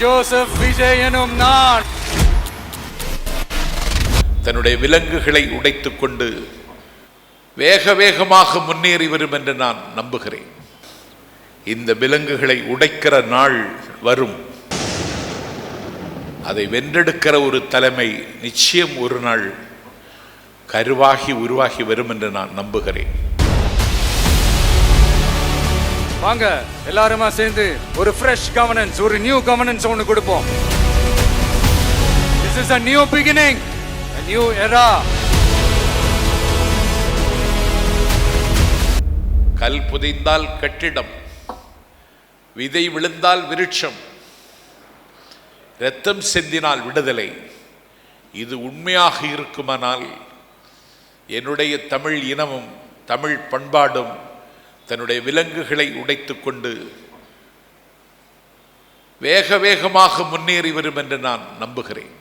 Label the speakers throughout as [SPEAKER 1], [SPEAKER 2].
[SPEAKER 1] Joseph Vijay எனும் நான்
[SPEAKER 2] தன்னுடைய விலங்குகளை உடைத்துக் கொண்டு வேக வேகமாக முன்னேறி வரும் என்று நான் நம்புகிறேன். இந்த விலங்குகளை உடைக்கிற நாள் வரும். அதை வென்றெடுக்கிற ஒரு தலைமை நிச்சயம் ஒரு நாள் கருவாகி உருவாகி வரும் என்று நான் நம்புகிறேன்.
[SPEAKER 1] வாங்க எல்லாருமா சேர்ந்து ஒரு ஃப்ரெஷ் கவர்னன்ஸ், ஒரு நியூ கவர்னன்ஸ் ஒன்று கொடுப்போம். This is a new beginning, a new era.
[SPEAKER 2] கல் புதைந்தால் கட்டிடம், விதை விழுந்தால் விருட்சம், இரத்தம் சிந்தினால் விடுதலை. இது உண்மையாக இருக்குமானால் என்னுடைய தமிழ் இனமும் தமிழ் பண்பாடும் தன்னுடைய விலங்குகளை உடைத்துக் கொண்டு வேக வேகமாக முன்னேறி வரும் என்று நான் நம்புகிறேன்.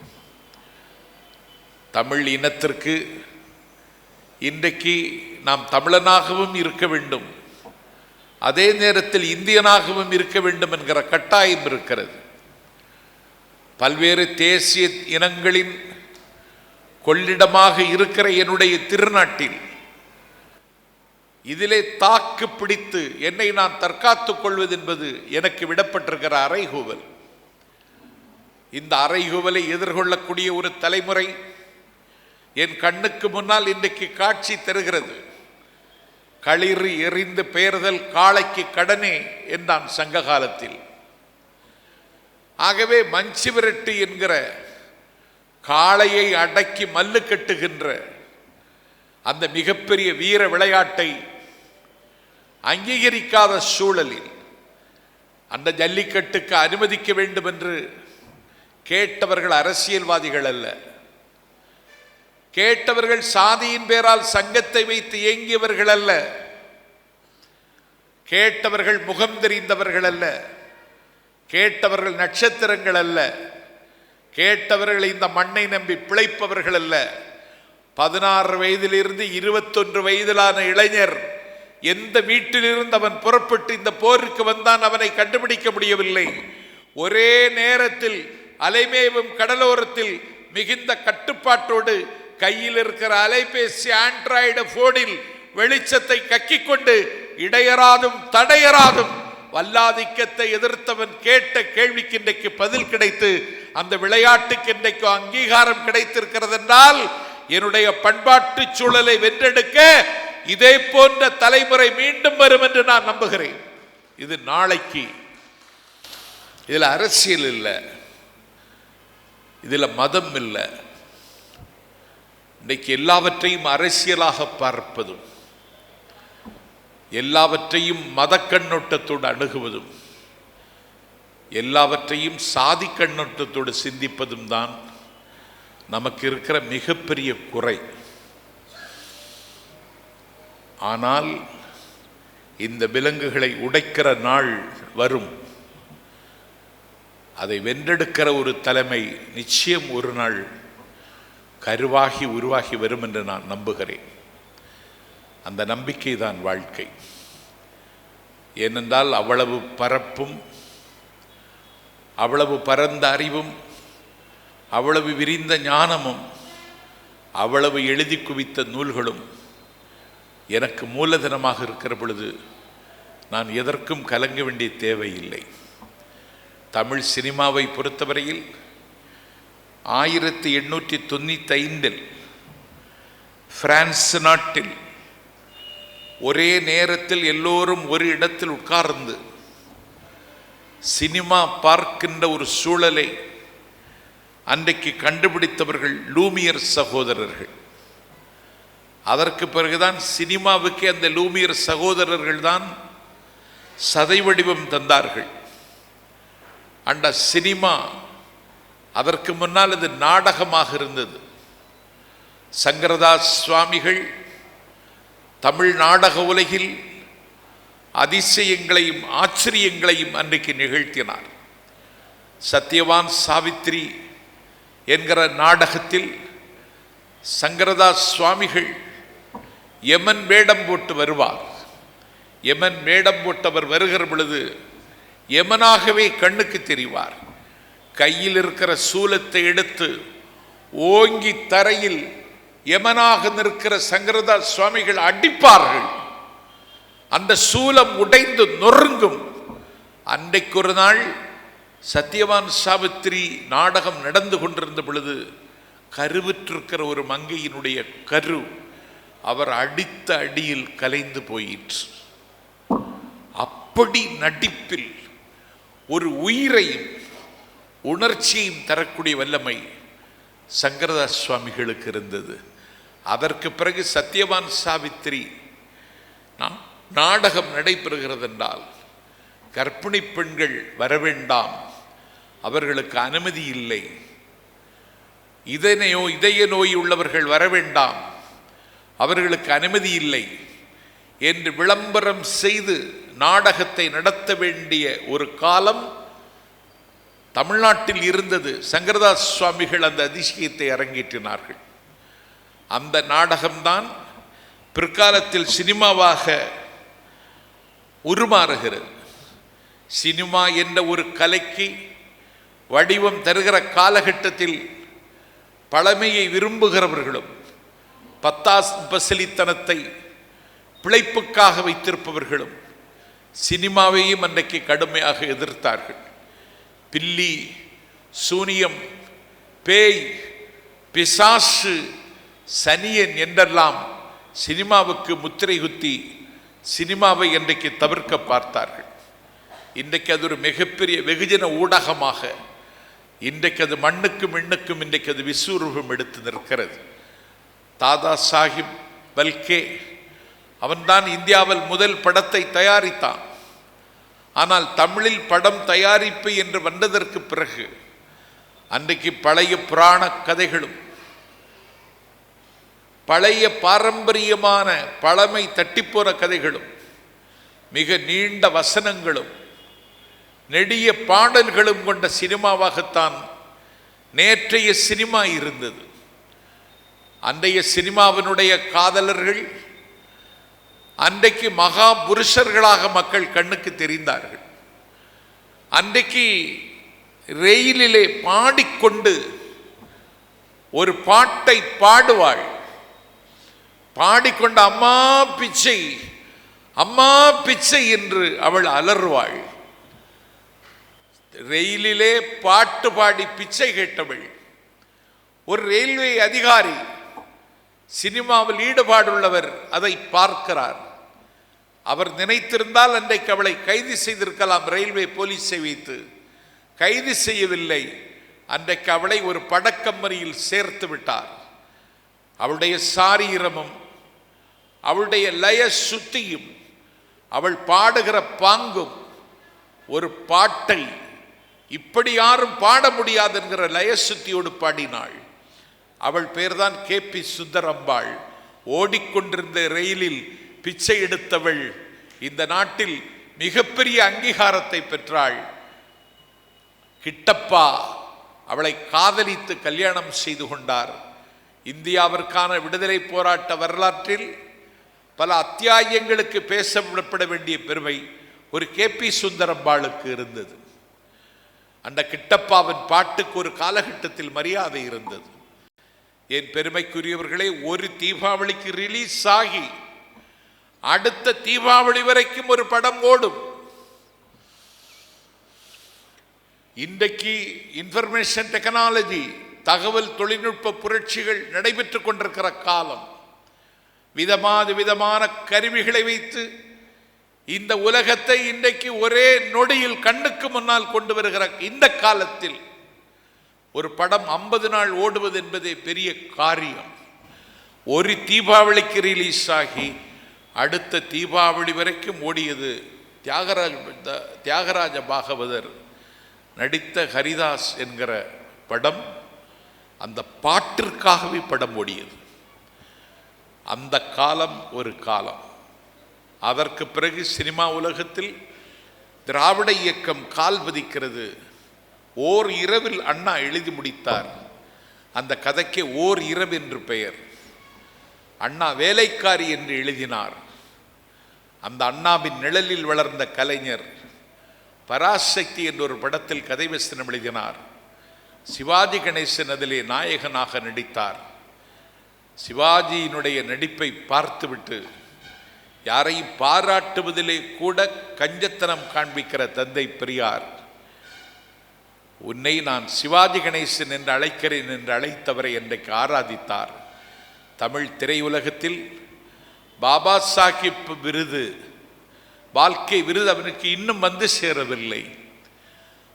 [SPEAKER 2] தமிழ் இனத்திற்கு இன்றைக்கு நாம் தமிழனாகவும் இருக்க வேண்டும், அதே நேரத்தில் இந்தியனாகவும் இருக்க வேண்டும் என்கிற கட்டாயம் இருக்கிறது. பல்வேறு தேசிய இனங்களின் கொள்ளிடமாக இருக்கிற என்னுடைய திருநாட்டில் இதிலே தாக்கு பிடித்து என்னை நான் தற்காத்துக் கொள்வது என்பது எனக்கு விடப்பட்டிருக்கிற அறைகூவல். இந்த அறைகூவலை எதிர்கொள்ளக்கூடிய ஒரு தலைமுறை என் கண்ணுக்கு முன்னால் இன்றைக்கு காட்சி தருகிறது. களிறு எறிந்து பெயர்தல் காளைக்கு கடனே என்றான் சங்க காலத்தில். ஆகவே மஞ்சு விரட்டு என்கிற காளையை அடக்கி மல்லு கட்டுகின்ற அந்த மிகப்பெரிய வீர விளையாட்டை அங்கீகரிக்காத சூழலில் அந்த ஜல்லிக்கட்டுக்கு அனுமதிக்க வேண்டும் என்று கேட்டவர்கள் அரசியல்வாதிகள் அல்ல. கேட்டவர்கள் சாதியின் பேரால் சங்கத்தை வைத்து இயங்கியவர்கள் அல்ல. கேட்டவர்கள் முகம் தெரிந்தவர்கள் அல்ல. கேட்டவர்கள் நட்சத்திரங்கள் அல்ல. கேட்டவர்கள் இந்த மண்ணை நம்பி பிழைப்பவர்கள் அல்ல. 16 வயதிலிருந்து 21 வயதிலான இளைஞர் எந்த வீட்டிலிருந்து அவன் புறப்பட்டு இந்த போருக்கு வந்தான் அவனை கண்டுபிடிக்க முடியவில்லை. ஒரே நேரத்தில் அலைமேவும் கடலோரத்தில் மிகுந்த கட்டுப்பாட்டோடு கையில் இருக்கிற அலைபேசி ஆண்ட்ராய்டு போனில் வெளிச்சத்தை கக்கிக் கொண்டு இடையராதும் தடையராதும் வல்லாதிக்கத்தை எதிர்த்தவன் கேட்ட கேள்விக்கு இன்றைக்கு பதில் கிடைத்து அந்த விளையாட்டுக்கு இன்றைக்கு அங்கீகாரம் கிடைத்திருக்கிறது என்றால் என்னுடைய பண்பாட்டு சூழலை வென்றெடுக்க இதே போன்ற தலைமுறை மீண்டும் வரும் என்று நான் நம்புகிறேன். இது நாளைக்கு. இதில் அரசியல் இல்லை, இதில் மதம் இல்லை. இன்றைக்கு எல்லாவற்றையும் அரசியலாக பார்ப்பதும் எல்லாவற்றையும் மத கண்ணோட்டத்தோடு அணுகுவதும் எல்லாவற்றையும் சாதி கண்ணோட்டத்தோடு சிந்திப்பதும் தான் நமக்கு இருக்கிற மிகப்பெரிய குறை. ஆனால் இந்த விலங்குகளை உடைக்கிற நாள் வரும். அதை வென்றெடுக்கிற ஒரு தலைமை நிச்சயம் ஒரு நாள் கருவாகி உருவாகி வரும் என்று நான் நம்புகிறேன். அந்த நம்பிக்கை தான் வாழ்க்கை. ஏனென்றால் அவ்வளவு பரப்பும், அவ்வளவு பரந்த அறிவும், அவ்வளவு விரிந்த ஞானமும், அவ்வளவு எழுதி குவித்த நூல்களும் எனக்கு மூலதனமாக இருக்கிற பொழுது நான் எதற்கும் கலங்க வேண்டிய தேவையில்லை. தமிழ் சினிமாவை பொறுத்தவரையில் 1895 பிரான்ஸ் நாட்டில் ஒரே நேரத்தில் எல்லோரும் ஒரு இடத்தில் உட்கார்ந்து சினிமா பார்க்கின்ற ஒரு சூழலை அன்றைக்கு கண்டுபிடித்தவர்கள் லூமியர் சகோதரர்கள். அதற்கு பிறகுதான் சினிமாவுக்கு அந்த லூமியர் சகோதரர்கள் தான் சதை வடிவம் தந்தார்கள். அந்த சினிமா அதற்கு முன்னால் அது நாடகமாக இருந்தது. சங்கரதாஸ் சுவாமிகள் தமிழ் நாடக உலகில் அதிசயங்களையும் ஆச்சரியங்களையும் அன்றைக்கு நிகழ்த்தினார். சத்யவான் சாவித்ரி என்கிற நாடகத்தில் சங்கரதாஸ் சுவாமிகள் யமன் வேடம் போட்டு வருவார். யமன் வேடம் போட்டவர் வருகிற பொழுது யமனாகவே கண்ணுக்கு தெரிவார். கையில் இருக்கிற சூலத்தை எடுத்து ஓங்கி தரையில் யமனாக நிற்கிற சங்கரதாஸ் சுவாமிகள் அடிப்பார்கள். அந்த சூலம் உடைந்து நொறுங்கும். அன்றைக்கு ஒரு நாள் சத்யவான் சாவித்திரி நாடகம் நடந்து கொண்டிருந்த பொழுது கருவுற்றிருக்கிற ஒரு மங்கையினுடைய கரு அவர் அடித்த அடியில் கலைந்து போயிற்று. அப்படி நடிப்பில் ஒரு உயிரையும் உணர்ச்சியையும் தரக்கூடிய வல்லமை சங்கரதாஸ் சுவாமிகளுக்கு இருந்தது. அதற்கு பிறகு சத்யவான் சாவித்திரி நாடகம் நடைபெறுகிறது என்றால் கர்ப்பிணி பெண்கள் வரவேண்டாம், அவர்களுக்கு அனுமதி இல்லை. இதய நோய் உள்ளவர்கள் வரவேண்டாம், அவர்களுக்கு அனுமதி இல்லை என்று விளம்பரம் செய்து நாடகத்தை நடத்த வேண்டிய ஒரு காலம் தமிழ்நாட்டில் இருந்தது. சங்கரதாஸ் சுவாமிகள் அந்த அதிசயத்தை அரங்கேற்றினார்கள். அந்த நாடகம்தான் பிற்காலத்தில் சினிமாவாக உருமாறுகிறது. சினிமா என்ற ஒரு கலைக்கு வடிவம் தருகிற காலகட்டத்தில் பழமையை விரும்புகிறவர்களும் பசிலித்தனத்தை பிழைப்புக்காக வைத்திருப்பவர்களும் சினிமாவையும் அன்றைக்கு கடுமையாக எதிர்த்தார்கள். பில்லி, சூனியம், பேய், பிசாசு, சனியன் என்றெல்லாம் சினிமாவுக்கு முத்திரை குத்தி சினிமாவை இன்றைக்கு தவிர்க்க பார்த்தார்கள். இன்றைக்கு அது ஒரு மிகப்பெரிய வெகுஜன ஊடகமாக இன்றைக்கு அது மண்ணுக்கும் விண்ணுக்கும் இன்றைக்கு அது விஸ்வரூபம் எடுத்து நிற்கிறது. தாதா சாஹிப் பல்கே அவன்தான் இந்தியாவில் முதல் படத்தை தயாரித்தான். ஆனால் தமிழில் படம் தயாரிப்பு என்று வந்ததற்கு பிறகு அன்றைக்கு பழைய புராண கதைகளும் பழைய பாரம்பரியமான பழமை தட்டிப்போன கதைகளும் மிக நீண்ட வசனங்களும் நெடிய பாடல்களும் கொண்ட சினிமாவாகத்தான் நேற்றைய சினிமா இருந்தது. அன்றைய சினிமாவினுடைய காதலர்கள் அன்றைக்கு மகா புருஷர்களாக மக்கள் கண்ணுக்கு தெரிந்தார்கள். அன்றைக்கு ரெயிலிலே பாடிக்கொண்டு ஒரு பாட்டை பாடுவாள். பாடிக்கொண்டு அம்மா பிச்சை அம்மா பிச்சை என்று அவள் அலறுவாள். ரெயிலிலே பாட்டு பாடி பிச்சை கேட்டவள் ஒரு ரயில்வே அதிகாரி, சினிமாவில் ஈடுபாடுள்ளவர் அதை பார்க்கிறார். அவர் நினைத்திருந்தால் அன்றைக்கு அவளை கைது செய்திருக்கலாம். ரயில்வே போலீஸை வைத்து கைது செய்யவில்லை. அன்றைக்கு அவளை ஒரு படக்கம்பெனியில் சேர்த்து விட்டார். அவளுடைய சாரீரமும் அவளுடைய லய சுத்தியும் அவள் பாடுகிற பாங்கும் ஒரு பாட்டை இப்படி யாரும் பாட முடியாது என்கிற லயசுத்தியோடு பாடினாள். அவள் பெயர்தான் KP சுந்தரம்பாள். ஓடிக்கொண்டிருந்த ரயிலில் பிச்சை எடுத்தவள் இந்த நாட்டில் மிகப்பெரிய அங்கீகாரத்தை பெற்றாள். கிட்டப்பா அவளை காதலித்து கல்யாணம் செய்து கொண்டார். இந்தியாவிற்கான விடுதலை போராட்ட வரலாற்றில் பல அத்தியாயங்களுக்கு பேசப்பட வேண்டிய பெருமை ஒரு KP சுந்தரம்பாளுக்கு இருந்தது. அந்த கிட்டப்பாவின் பாட்டுக்கு ஒரு காலகட்டத்தில் மரியாதை இருந்தது. என் பெருமைக்குரியவர்களே, ஒரு தீபாவளிக்கு ரிலீஸ் ஆகி அடுத்த தீபாவளி வரைக்கும் ஒரு படம் ஓடும். இன்றைக்கு இன்ஃபர்மேஷன் டெக்னாலஜி, தகவல் தொழில்நுட்ப புரட்சிகள் நடைபெற்றுக் கொண்டிருக்கிற காலம். விதமான கருவிகளை வைத்து இந்த உலகத்தை இன்றைக்கு ஒரே நொடியில் கண்ணுக்கு முன்னால் கொண்டு வருகிற இந்த காலத்தில் ஒரு படம் 50 நாள் ஓடுவது என்பதே பெரிய காரியம். ஒரு தீபாவளிக்கு ரிலீஸ் ஆகி அடுத்த தீபாவளி வரைக்கும் ஓடியது தியாகராஜ பாகவதர் நடித்த ஹரிதாஸ் என்கிற படம். அந்த பாட்டிற்காகவே படம் ஓடியது. அந்த காலம் ஒரு காலம். அதற்கு பிறகு சினிமா உலகத்தில் திராவிட இயக்கம் கால் பதிக்கிறது. ஓர் இரவில் அண்ணா எழுதி முடித்தார். அந்த கதைக்கு ஓர் இரவு என்று பெயர். அண்ணா வேலைக்காரி என்று எழுதினார். அந்த அண்ணாவின் நிழலில் வளர்ந்த கலைஞர் பராசக்தி என்ற ஒரு படத்தில் கதை வசனம் எழுதினார். சிவாஜி கணேசன் அதிலே நாயகனாக நடித்தார். சிவாஜியினுடைய நடிப்பை பார்த்துவிட்டு யாரையும் பாராட்டுவதிலே கூட கஞ்சத்தனம் காண்பிக்கிற தந்தை பெரியார், உன்னை நான் சிவாஜி கணேசன் என்று அழைக்கிறேன் என்று அழைத்தவரை இன்றைக்கு ஆராதித்தார். தமிழ் திரையுலகத்தில் பாபா சாஹிப் விருது, வாழ்க்கை விருது அவனுக்கு இன்னும் வந்து சேரவில்லை.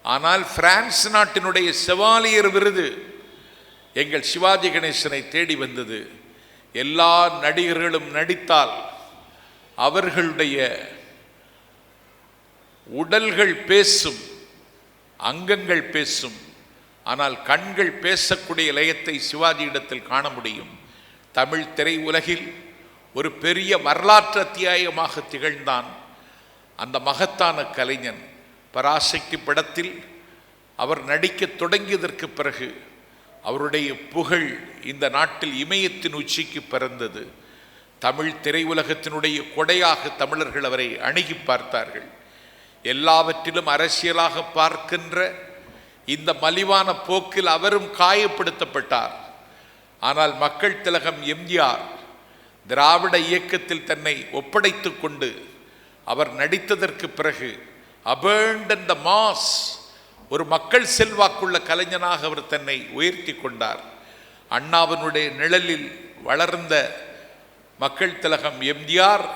[SPEAKER 2] ஆனால் பிரான்ஸ் நாட்டினுடைய செவாலியர் விருது எங்கள் சிவாஜி கணேசனை தேடி வந்தது. எல்லா நடிகர்களும் நடித்தால் அவர்களுடைய உடல்கள் பேசும், அங்கங்கள் பேசும், ஆனால் கண்கள் பேசக்கூடிய லயத்தை சிவாஜி இடத்தில் காண முடியும். தமிழ் திரை உலகில் ஒரு பெரிய வரலாற்று அத்தியாயமாக திகழ்ந்தான் அந்த மகத்தான கலைஞன். பராசக்தி படத்தில் அவர் நடிக்க தொடங்கியதற்கு பிறகு அவருடைய புகழ் இந்த நாட்டில் இமயத்தின் உச்சிக்கு பிறந்தது. தமிழ் திரையுலகத்தினுடைய கொடையாக தமிழர்கள் அவரை அணுகி பார்த்தார்கள். எல்லாவற்றிலும் அரசியலாக பார்க்கின்ற இந்த மலிவான போக்கில் அவரும் காயப்படுத்தப்பட்டார். ஆனால் மக்கள் திலகம் எம்ஜிஆர் திராவிட இயக்கத்தில் தன்னை ஒப்படைத்து கொண்டு அவர் நடித்ததற்கு பிறகு அபேண்டன் த மாஸ், ஒரு மக்கள் செல்வாக்குள்ள கலைஞனாக அவர் தன்னை உயர்த்தி கொண்டார். அண்ணாவினுடைய நிழலில் வளர்ந்த மக்கள் திலகம் எம்ஜிஆர்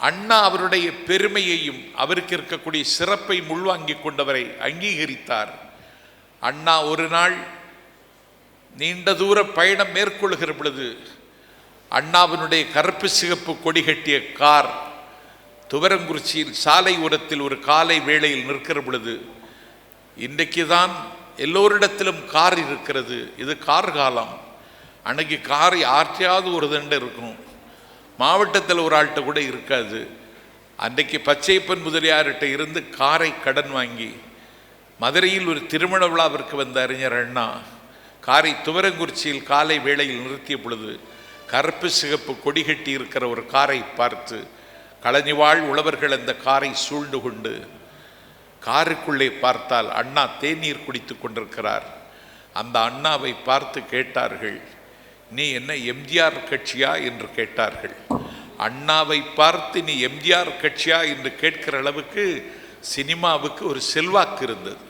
[SPEAKER 2] அண்ணா அவருடைய பெருமையையும் அவருக்கு இருக்கக்கூடிய சிறப்பை உள்வாங்கிக் கொண்டவரை அங்கீகரித்தார். அண்ணா ஒரு நாள் நீண்ட தூர பயணம் மேற்கொள்கிற பொழுது அண்ணாவினுடைய கருப்பு சிகப்பு கொடி கட்டிய கார் துவரங்குறிச்சியில் சாலை ஓரத்தில் ஒரு காலை வேளையில் நிற்கிற பொழுது, இன்றைக்கு தான் எல்லோரிடத்திலும் கார் இருக்கிறது, இது கார் காலம், அன்னைக்கு கார் யார்ட்டையாவது ஒரு தண்டை இருக்கணும், மாவட்டத்தில் ஒரு ஆள்கிட்ட கூட இருக்காது. அன்றைக்கு பச்சையப்பன் முதலியார்கிட்ட இருந்து காரை கடன் வாங்கி மதுரையில் ஒரு திருமண விழாவிற்கு வந்த அறிஞர் அண்ணா காரை துவரங்குறிச்சியில் காலை வேளையில் நிறுத்திய பொழுது கருப்பு சிகப்பு கொடி கட்டி இருக்கிற ஒரு காரை பார்த்து களனிவாழ் உழவர்கள் அந்த காரை சூழ்ந்து கொண்டு காருக்குள்ளே பார்த்தால் அண்ணா தேநீர் குடித்து கொண்டிருக்கிறார். அந்த அண்ணாவை பார்த்து கேட்டார்கள், நீ என்ன எம்ஜிஆர் கட்சியா என்று கேட்டார்கள். அண்ணாவை பார்த்து நீ எம்ஜிஆர் கட்சியா என்று கேட்கிற அளவுக்கு சினிமாவுக்கு ஒரு செல்வாக்கு இருந்தது.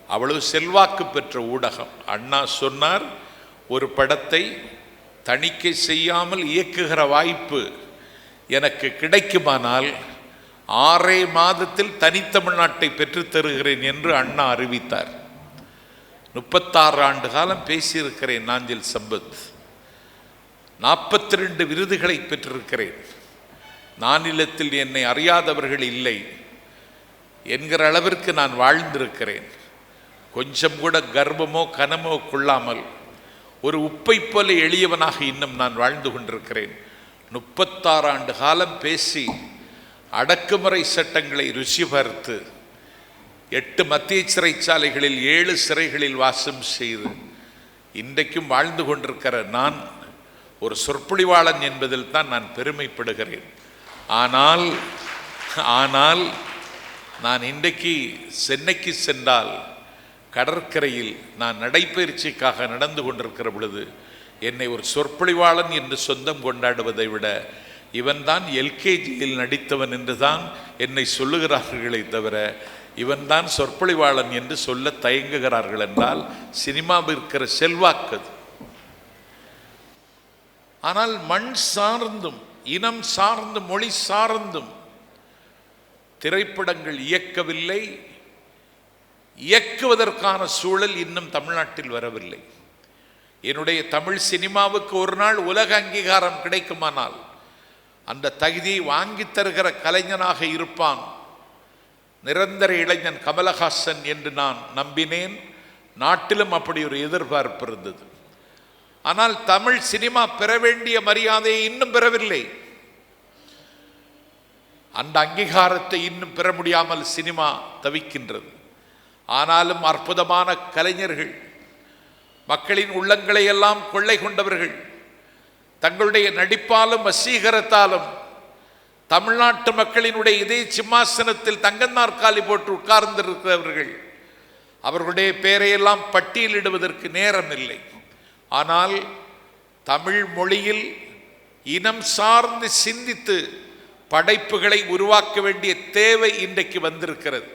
[SPEAKER 2] அவ்வளவு செல்வாக்கு பெற்ற ஊடகம். அண்ணா சொன்னார், ஒரு படத்தை தணிக்கை செய்யாமல் இயக்குகிற வாய்ப்பு எனக்கு கிடைக்குமானால் 6 மாதத்தில் தனித்தமிழ்நாட்டை பெற்றுத் தருகிறேன் என்று அண்ணா அறிவித்தார். 36 ஆண்டு காலம் பேசியிருக்கிறேன் நாஞ்சில் சம்பத். 42 விருதுகளை பெற்றிருக்கிறேன். நானிலத்தில் என்னை அறியாதவர்கள் இல்லை என்கிற அளவிற்கு நான் வாழ்ந்திருக்கிறேன். கொஞ்சம் கூட கர்வமோ கனமோ கொள்ளாமல் ஒரு உப்பை போல எளியவனாக இன்னும் நான் வாழ்ந்து கொண்டிருக்கிறேன். 36 ஆண்டு காலம் பேசி அடக்குமுறை சட்டங்களை ருசி பார்த்து 8 மத்திய சிறைச்சாலைகளில் 7 சிறைகளில் வாசம் செய்து இன்றைக்கும் வாழ்ந்து கொண்டிருக்கிற நான் ஒரு சொற்பொழிவாளன் என்பதில் தான் நான் பெருமைப்படுகிறேன். ஆனால் நான் இன்றைக்கு சென்னைக்கு சென்றால் கடற்கரையில் நான் நடைப்பயிற்சிக்காக நடந்து கொண்டிருக்கிற பொழுது என்னை ஒரு சொற்பொழிவாளன் என்று சொந்தம் கொண்டாடுவதை விட இவன்தான் எல்கேஜியில் நடித்தவன் என்று தான் என்னை சொல்லுகிறார்களே தவிர இவன்தான் சொற்பொழிவாளன் என்று சொல்ல தயங்குகிறார்கள். என்றால் சினிமாவில் இருக்கிற செல்வாக்கு. ஆனால் மண் சார்ந்தும் இனம் சார்ந்தும் மொழி சார்ந்தும் திரைப்படங்கள் இயக்கவில்லை. இயக்குவதற்கான சூழல் இன்னும் தமிழ்நாட்டில் வரவில்லை. என்னுடைய தமிழ் சினிமாவுக்கு ஒரு நாள் உலக அங்கீகாரம் கிடைக்குமானால் அந்த தகுதியை வாங்கி தருகிற கலைஞனாக இருப்பான் நிரந்தர இளைஞன் கமலஹாசன் என்று நான் நம்பினேன். நாட்டிலும் அப்படி ஒரு எதிர்பார்ப்பு இருந்தது. ஆனால் தமிழ் சினிமா பெற வேண்டிய மரியாதையை இன்னும் பெறவில்லை. அந்த அங்கீகாரத்தை இன்னும் பெற முடியாமல் சினிமா தவிக்கின்றது. ஆனாலும் அற்புதமான கலைஞர்கள், மக்களின் உள்ளங்களை எல்லாம் கொள்ளை கொண்டவர்கள், தங்களுடைய நடிப்பாலும் வசீகரத்தாலும் தமிழ்நாட்டு மக்களினுடைய இதே சிம்மாசனத்தில் தங்க நாற்காலி போட்டு உட்கார்ந்திருக்கிறவர்கள், அவர்களுடைய பெயரையெல்லாம் பட்டியலிடுவதற்கு நேரம் இல்லை. ஆனால் தமிழ் மொழியில் இனம் சார்ந்து சிந்தித்து படைப்புகளை உருவாக்க வேண்டிய தேவை இன்றைக்கு வந்திருக்கிறது.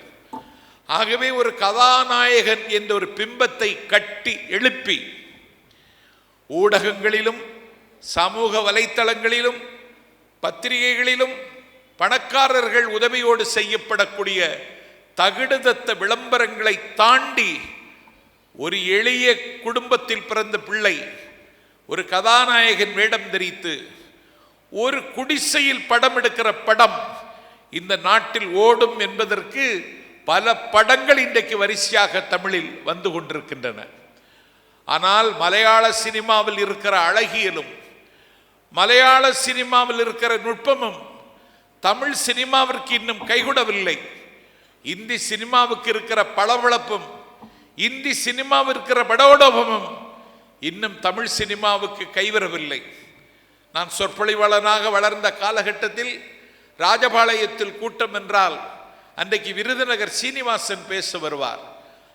[SPEAKER 2] ஆகவே ஒரு கதாநாயகன் என்ற ஒரு பிம்பத்தை கட்டி எழுப்பி ஊடகங்களிலும் சமூக வலைத்தளங்களிலும் பத்திரிகைகளிலும் பணக்காரர்கள் உதவியோடு செய்யப்படக்கூடிய தகுடுதத்த விளம்பரங்களை தாண்டி ஒரு எளிய குடும்பத்தில் பிறந்த பிள்ளை ஒரு கதாநாயகன் வேடம் தரித்து ஒரு குடிசையில் படம் எடுக்கிற படம் இந்த நாட்டில் ஓடும் என்பதற்கு பல படங்கள் இன்றைக்கு வரிசையாக தமிழில் வந்து கொண்டிருக்கின்றன. ஆனால் மலையாள சினிமாவில் இருக்கிற அழகியலும் மலையாள சினிமாவில் இருக்கிற நுட்பமும் தமிழ் சினிமாவிற்கு இன்னும் கைகூடவில்லை. இந்தி சினிமாவுக்கு இருக்கிற பளபளப்பும் இந்தி சினிமாவுக்கு இருக்கிற படோடோபமும் இன்னும் தமிழ் சினிமாவுக்கு கைவரவில்லை. நான் சொற்பொழிவாளனாக வளர்ந்த காலகட்டத்தில் ராஜபாளையத்தில் கூட்டம் என்றால் அன்றைக்கு விருதுநகர் சீனிவாசன் பேச வருவார்.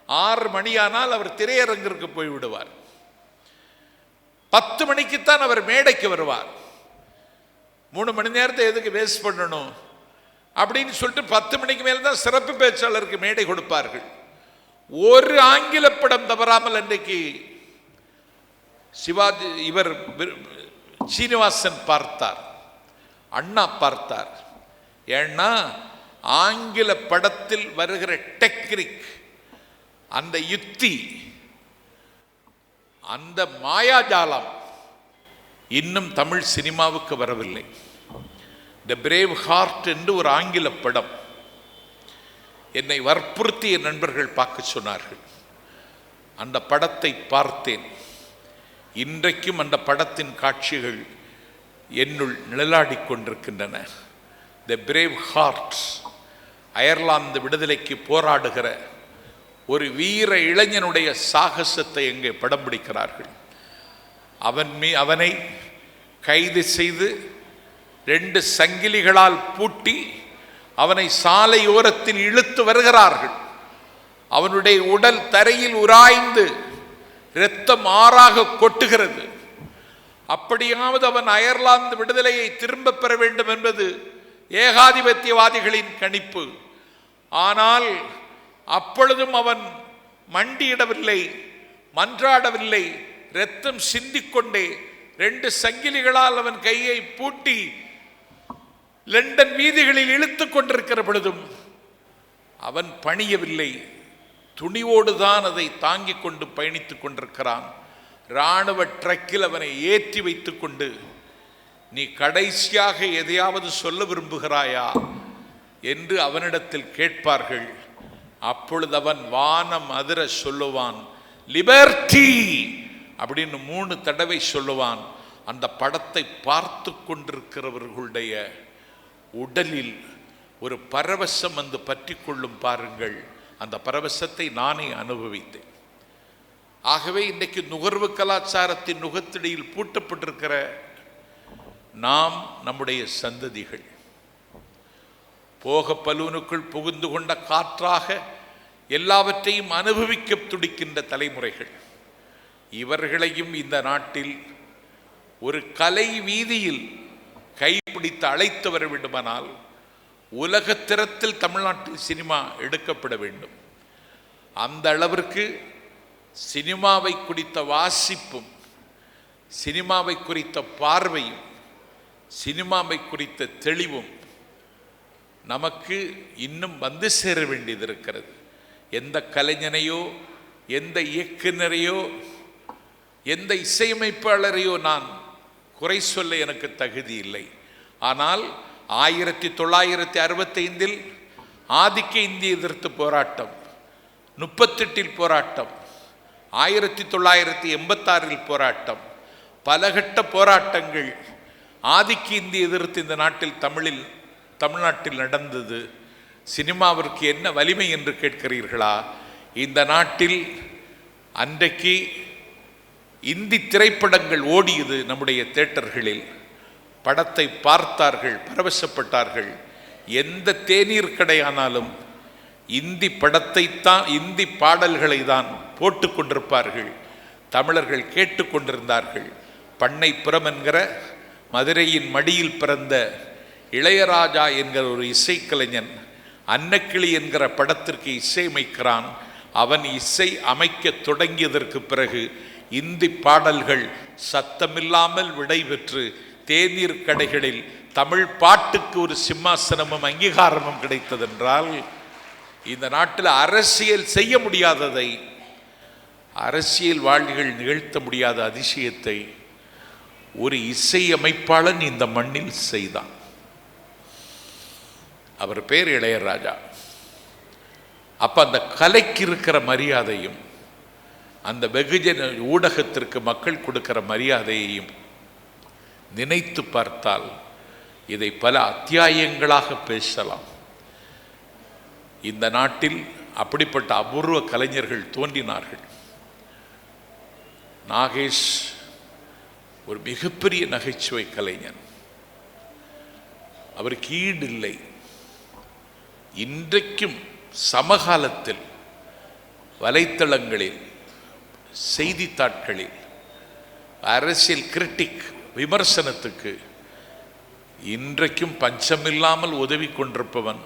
[SPEAKER 2] 6 மணியானால் அவர் திரையரங்கிற்கு போய்விடுவார். 10 மணிக்குத்தான் அவர் மேடைக்கு வருவார். 3 மணி நேரத்தை எதுக்கு வேஸ்ட் பண்ணணும் அப்படின்னு சொல்லிட்டு 10 மணிக்கு மேல் தான் சிறப்பு பேச்சாளருக்கு மேடை கொடுப்பார்கள். ஒரு ஆங்கில படம் தவறாமல் அன்றைக்கு சிவாஜி இவர் சீனிவாசன் பார்த்தார், அண்ணா பார்த்தார். ஏன்னா ஆங்கில படத்தில் வருகிற டெக்னிக், அந்த யுக்தி, அந்த மாயாஜாலம் இன்னும் தமிழ் சினிமாவுக்கு வரவில்லை. த பிரேவ் ஹார்ட் என்று ஒரு ஆங்கில படம் என்னை வற்புறுத்திய நண்பர்கள் பார்க்க சொன்னார்கள். அந்த படத்தை பார்த்தேன். இன்றைக்கும் அந்த படத்தின் காட்சிகள் என்னுள் நிழலாடி கொண்டிருக்கின்றன. த பிரேவ் ஹார்ட், அயர்லாந்து விடுதலைக்கு போராடுகிற ஒரு வீர இளைஞனுடைய சாகசத்தை எங்கே படம் பிடிக்கிறார்கள். அவனை கைது செய்து 2 சங்கிலிகளால் பூட்டி அவனை சாலையோரத்தில் இழுத்து வருகிறார்கள். அவனுடைய உடல் தரையில் உராய்ந்து இரத்தம் ஆறாக கொட்டுகிறது. அப்படியாவது அவன் அயர்லாந்து விடுதலையை திரும்ப பெற வேண்டும் என்பது ஏகாதிபத்தியவாதிகளின் கணிப்பு. ஆனால் அப்பொழுதும் அவன் மண்டியிடவில்லை, மன்றாடவில்லை. இரத்தம் சிந்திக்கொண்டே 2 சங்கிலிகளால் அவன் கையை பூட்டி லண்டன் வீதிகளில் இழுத்து கொண்டிருக்கிற பொழுதும் அவன் பணியவில்லை. துணிவோடுதான் அதை தாங்கிக் கொண்டு பயணித்துக் கொண்டிருக்கிறான். இராணுவ ட்ரக்கில் அவனை ஏற்றி வைத்துக் கொண்டு, நீ கடைசியாக எதையாவது சொல்ல விரும்புகிறாயா என்று அவனிடத்தில் கேட்பார்கள். அப்பொழுது அவன் வானம் அதிர சொல்லுவான், லிபர்ட்டி அப்படின்னு 3 தடவை சொல்லுவான். அந்த படத்தை பார்த்து கொண்டிருக்கிறவர்களுடைய உடலில் ஒரு பரவசம் வந்து பற்றி கொள்ளும் பாருங்கள். அந்த பரவசத்தை நானே அனுபவித்தேன். ஆகவே இன்றைக்கு நுகர்வு கலாச்சாரத்தின் நுகத்தடியில் பூட்டப்பட்டிருக்கிற நாம், நம்முடைய சந்ததிகள், போக பலூனுக்குள் புகுந்து கொண்ட காற்றாக எல்லாவற்றையும் அனுபவிக்க துடிக்கின்ற தலைமுறைகள், இவர்களையும் இந்த நாட்டில் ஒரு கலை வீதியில் கைப்பிடித்து அழைத்து வர வேண்டுமானால் உலகத்திரத்தில் தமிழ்நாட்டில் சினிமா எடுக்கப்பட வேண்டும். அந்த அளவிற்கு சினிமாவை குறித்த வாசிப்பும், சினிமாவை குறித்த பார்வையும், சினிமாவை குறித்த தெளிவும் நமக்கு இன்னும் வந்து சேர வேண்டியது இருக்கிறது. எந்த கலைஞனையோ, எந்த இயக்குனரையோ, எந்த இசையமைப்பாளரையோ நான் குறை சொல்ல எனக்கு தகுதி இல்லை. ஆனால் 1965 ஆதிக்க இந்திய எதிர்த்து போராட்டம், 38 போராட்டம், 1986 போராட்டம், பலகட்ட போராட்டங்கள் ஆதிக்க இந்திய எதிர்த்து இந்த நாட்டில் தமிழ்நாட்டில் நடந்தது. சினிமாவிற்கு என்ன வலிமை என்று கேட்கிறீர்களா? இந்த நாட்டில் அன்றைக்கு இந்தி திரைப்படங்கள் ஓடியது. நம்முடைய தியேட்டர்களில் படத்தை பார்த்தார்கள், பரவசப்பட்டார்கள். எந்த தேநீர் கடையானாலும், இந்தி படத்தைத்தான், இந்தி பாடல்களை தான் போட்டு கொண்டிருப்பார்கள். தமிழர்கள் கேட்டுக்கொண்டிருந்தார்கள். பண்ணைப்புறம் என்கிற மதுரையின் மடியில் பிறந்த இளையராஜா என்கிற ஒரு இசைக்கலைஞன் அன்னக்கிளி என்கிற படத்திற்கு இசையமைக்கிறான். அவன் இசை அமைக்க தொடங்கியதற்கு பிறகு இந்தி பாடல்கள் சத்தமில்லாமல் விடைபெற்று தேநீர் கடைகளில் தமிழ் பாட்டுக்கு ஒரு சிம்மாசனமும் அங்கீகாரமும் கிடைத்ததென்றால், இந்த நாட்டில் அரசியல் செய்ய முடியாததை, அரசியல்வாதிகள் நிகழ்த்த முடியாத அதிசயத்தை ஒரு இசையமைப்பாளன் இந்த மண்ணில் செய்தான். அவர் பேர் இளையராஜா. அப்ப அந்த கலைக்கு இருக்கிற மரியாதையும், அந்த வெகுஜன ஊடகத்திற்கு மக்கள் கொடுக்கிற மரியாதையையும் நினைத்து பார்த்தால் இதை பல அத்தியாயங்களாக பேசலாம். இந்த நாட்டில் அப்படிப்பட்ட அபூர்வ கலைஞர்கள் தோன்றினார்கள். நாகேஷ் ஒரு மிகப்பெரிய நகைச்சுவை கலைஞன். அவருக்கு ஈடு இல்லை. இன்றைக்கும் சமகாலத்தில் வலைத்தளங்களில், செய்தித்தாட்களில் அரசியல் கிரிட்டிக் விமர்சனத்துக்கு இன்றைக்கும் பஞ்சமில்லாமல் உதவி கொண்டிருப்பவன்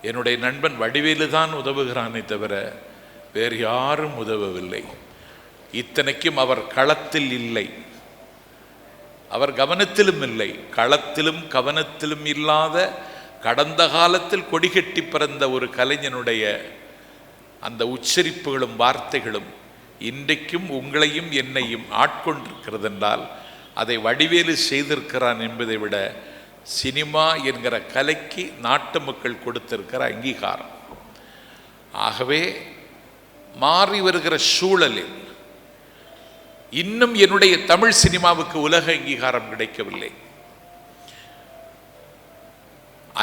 [SPEAKER 2] என்னுடைய நண்பன் வடிவேலு தான் உதவுகிறானே தவிர வேறு யாரும் உதவவில்லை. இத்தனைக்கும் அவர் களத்தில் இல்லை, அவர் கவனத்திலும் இல்லை. களத்திலும் கவனத்திலும் இல்லாத, கடந்த காலத்தில் கொடிகட்டி பிறந்த ஒரு கலைஞனுடைய அந்த உச்சரிப்புகளும் வார்த்தைகளும் இன்றைக்கும் உங்களையும் என்னையும் ஆட்கொண்டிருக்கிறது என்றால் அதை வடிவேலு செய்திருக்கிறான் என்பதை விட சினிமா என்கிற கலைக்கு நாட்டு மக்கள் கொடுத்திருக்கிற அங்கீகாரம். ஆகவே மாறி வருகிற சூழலில் இன்னும் என்னுடைய தமிழ் சினிமாவுக்கு உலக அங்கீகாரம் கிடைக்கவில்லை.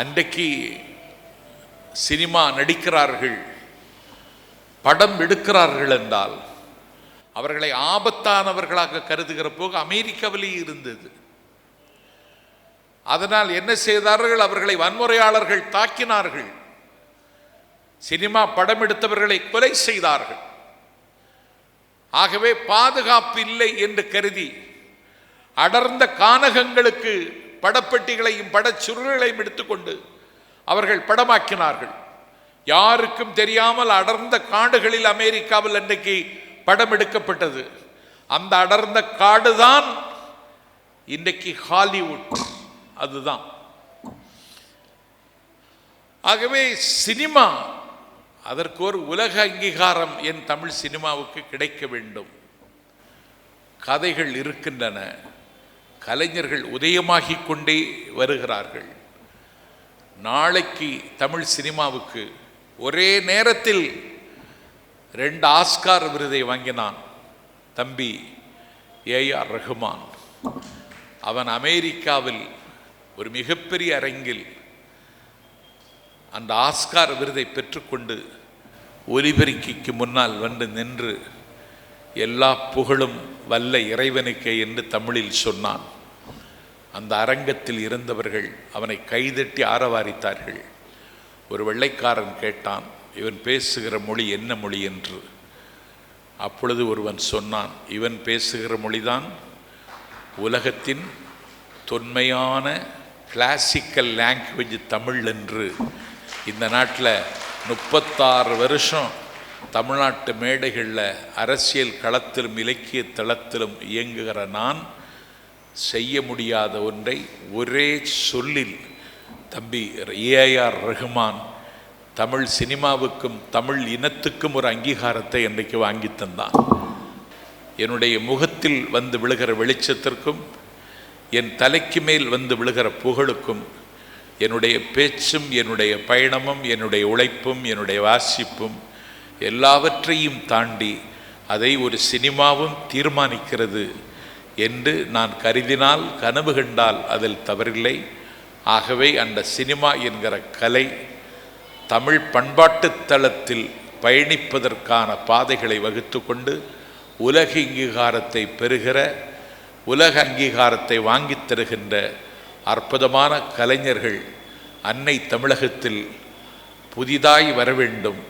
[SPEAKER 2] அன்றைக்கு சினிமா நடிக்கிறார்கள், படம் எடுக்கிறார்கள் என்றால் அவர்களை ஆபத்தானவர்களாக கருதுகிற போது அமெரிக்காவிலே இருந்தது. அதனால் என்ன செய்தார்கள்? அவர்களை வன்முறையாளர்கள் தாக்கினார்கள். சினிமா படம் எடுத்தவர்களை கொலை செய்தார்கள். ஆகவே பாதுகாப்பு இல்லை என்று கருதி அடர்ந்த கானகங்களுக்கு படப்பெட்டிகளையும் படச்சுருள்களையும் எடுத்துக்கொண்டு அவர்கள் படமாக்கினார்கள். யாருக்கும் தெரியாமல் அடர்ந்த காடுகளில் அமெரிக்காவில் அன்றைக்கு படம் எடுக்கப்பட்டது. அந்த அடர்ந்த காடுதான் இன்றைக்கு ஹாலிவுட். அதுதான். ஆகவே சினிமா, அதற்கு ஒரு உலக அங்கீகாரம் என் தமிழ் சினிமாவுக்கு கிடைக்க வேண்டும். கதைகள் இருக்கின்றன, கலைஞர்கள் உதயமாகிக் கொண்டே வருகிறார்கள். நாளைக்கு தமிழ் சினிமாவுக்கு ஒரே நேரத்தில் 2 ஆஸ்கார் விருதை வாங்கினான் தம்பி ஏஆர் ரஹ்மான். அவன் அமெரிக்காவில் ஒரு மிகப்பெரிய அரங்கில் அந்த ஆஸ்கார் விருதை பெற்றுக்கொண்டு ஒலிபெருக்கிக்கு முன்னால் வந்து நின்று எல்லா புகழும் வல்ல இறைவனுக்கே என்று தமிழில் சொன்னான். அந்த அரங்கத்தில் இருந்தவர்கள் அவனை கைதட்டி ஆரவாரித்தார்கள். ஒரு வெள்ளைக்காரன் கேட்டான், இவன் பேசுகிற மொழி என்ன மொழி என்று. அப்பொழுது ஒருவன் சொன்னான், இவன் பேசுகிற மொழிதான் உலகத்தின் தொன்மையான கிளாசிக்கல் லாங்குவேஜ் தமிழ் என்று. இந்த நாட்டில் 36 வருஷம் தமிழ்நாட்டு மேடைகளில் அரசியல் களத்திலும் இலக்கிய தளத்திலும் இயங்குகிற நான் செய்ய முடியாத ஒன்றை ஒரே சொல்லில் தம்பி ஏஆர் ரஹ்மான் தமிழ் சினிமாவுக்கும் தமிழ் இனத்துக்கும் ஒரு அங்கீகாரத்தை இன்றைக்கு வாங்கி தந்தான். என்னுடைய முகத்தில் வந்து விழுகிற வெளிச்சத்திற்கும் என் தலைக்கு மேல் வந்து விழுகிற புகழுக்கும் என்னுடைய பேச்சும் என்னுடைய பயணமும் என்னுடைய உழைப்பும் என்னுடைய வாசிப்பும் எல்லாவற்றையும் தாண்டி அதை ஒரு சினிமாவும் தீர்மானிக்கிறது என்று நான் கருதினால், கனவு கண்டால் அதில் தவறில்லை. ஆகவே அந்த சினிமா என்கிற கலை தமிழ் பண்பாட்டு தளத்தில் பயணிப்பதற்கான பாதைகளை வகுத்து கொண்டு உலக அங்கீகாரத்தை பெறுகிற, உலக அங்கீகாரத்தை வாங்கித் தருகின்ற அற்புதமான கலைஞர்கள் அன்னை தமிழகத்தில் புதிதாய் வர வேண்டும்,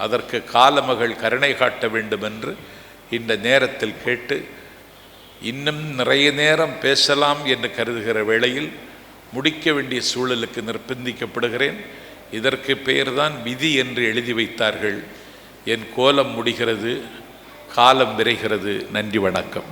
[SPEAKER 2] அதற்கு காலமகள் கருணை காட்ட வேண்டும் என்று இந்த நேரத்தில் கேட்டு, இன்னும் நிறைய நேரம் பேசலாம் என்று கருதுகிற வேளையில் முடிக்க வேண்டிய சூழலுக்கு நிர்பந்திக்கப்படுகிறேன். இதற்கு பெயர்தான் விதி என்று எழுதி வைத்தார்கள். என் கோலம் முடிகிறது, காலம் விரைகிறது. நன்றி, வணக்கம்.